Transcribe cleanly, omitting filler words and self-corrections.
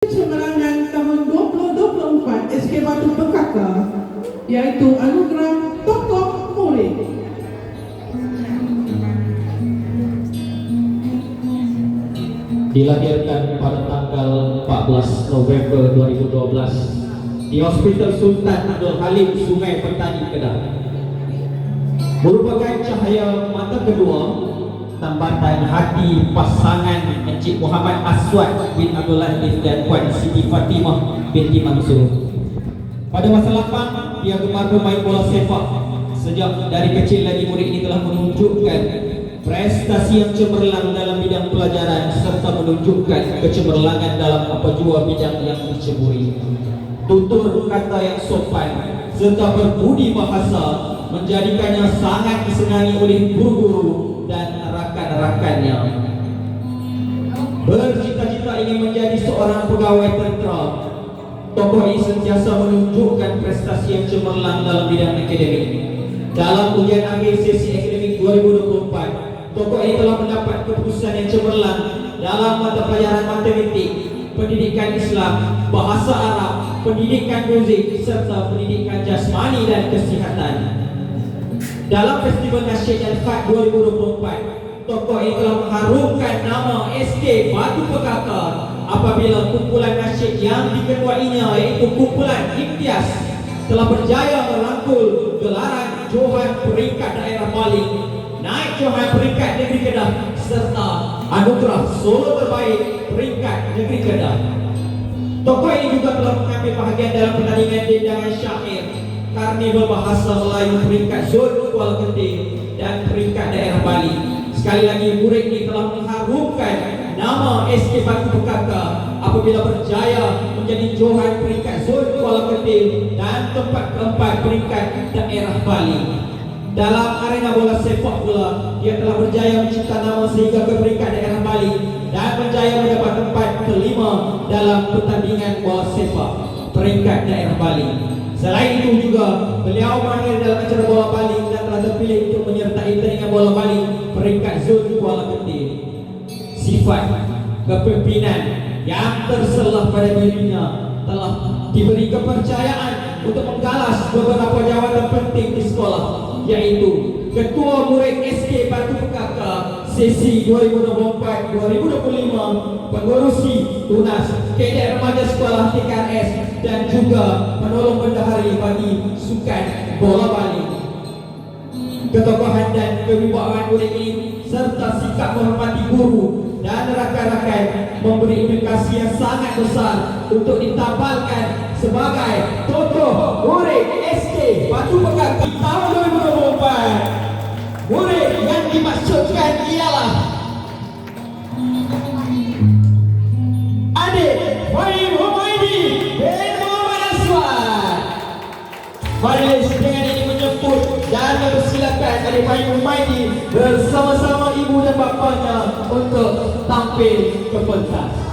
Semerangan tahun 2024 SK Batu Pekaka, iaitu anugerah tokoh murid. Dilahirkan pada tanggal 14 November 2012 di Hospital Sultan Abdul Halim, Sungai Petani, Kedah. Merupakan cahaya mata kedua tambatan hati pasangan Encik Muhammad Aswad bin Abdul Latif dan Puan Siti Fatimah binti Mansur. Pada masa lapang, dia gemar bermain bola sepak. Sejak dari kecil lagi, murid ini telah menunjukkan prestasi yang cemerlang dalam bidang pelajaran serta menunjukkan kecemerlangan dalam apa jua bidang yang diceburi. Tutur kata yang sopan serta berbudi bahasa menjadikannya sangat disenangi oleh guru-guru dan rakan-rakannya. Bercita-cita ingin menjadi seorang pegawai tentera, tokoh ini sentiasa menunjukkan prestasi yang cemerlang dalam bidang akademik. Dalam ujian akhir sesi akademik 2024, tokoh ini telah mendapat keputusan yang cemerlang dalam mata pelajaran matematik, pendidikan Islam, bahasa Arab, pendidikan muzik serta pendidikan jasmani dan kesihatan. Dalam Festival Nasyid Al-Fat 2024, tokoh ini telah mengharumkan nama SK Batu Pekaka apabila kumpulan nasyid yang diketuainya, iaitu kumpulan Imtiaz, telah berjaya merangkul gelaran Johan peringkat daerah Bali, naik Johan peringkat negeri Kedah serta anugerah solo terbaik peringkat negeri Kedah. Tokoh ini juga telah mengambil bahagian dalam pertandingan dendangan syair Karnival Bahasa Melayu peringkat zon Kuala Keting dan peringkat daerah Bali. Sekali lagi, murid ini telah mengharumkan nama SK Batu Pekaka apabila berjaya menjadi Johan peringkat zon Kuala Keting dan tempat keempat peringkat daerah Bali. Dalam arena bola sepak pula, dia telah berjaya mencipta nama sehingga ke peringkat daerah Bali dan berjaya mendapat tempat kelima dalam pertandingan bola sepak peringkat daerah Bali. Selain itu juga, beliau mahir dalam acara bola Bali dan telah terpilih untuk menyertai pertandingan bola Bali peringkat zon Kuala Keting. Sifat kepimpinan yang terselah pada dirinya telah diberi kepercayaan untuk menggalas beberapa jawatan penting di sekolah, yaitu Ketua Murid SK Batu Pekaka sesi 2024-2025, pengurusi tunas Kadet Remaja Sekolah TKRS dan juga penolong bendahari bagi sukan bola Bali. Ketokohan dan kewibawaan murid ini serta sikap menghormati guru dan rakan-rakan memberi implikasi yang sangat besar untuk ditambahkan sebagai tokoh murid SK Batu Pekaka tahun 2024. Murid yang dimaksudkan ialah Adik Fahim Humaydi bin Muhammad Aswad. Majlis dengan ini menyebut dan mempersilakan Adik Fahim Humaydi bersama-sama ibu dan bapanya untuk tampil ke pentas.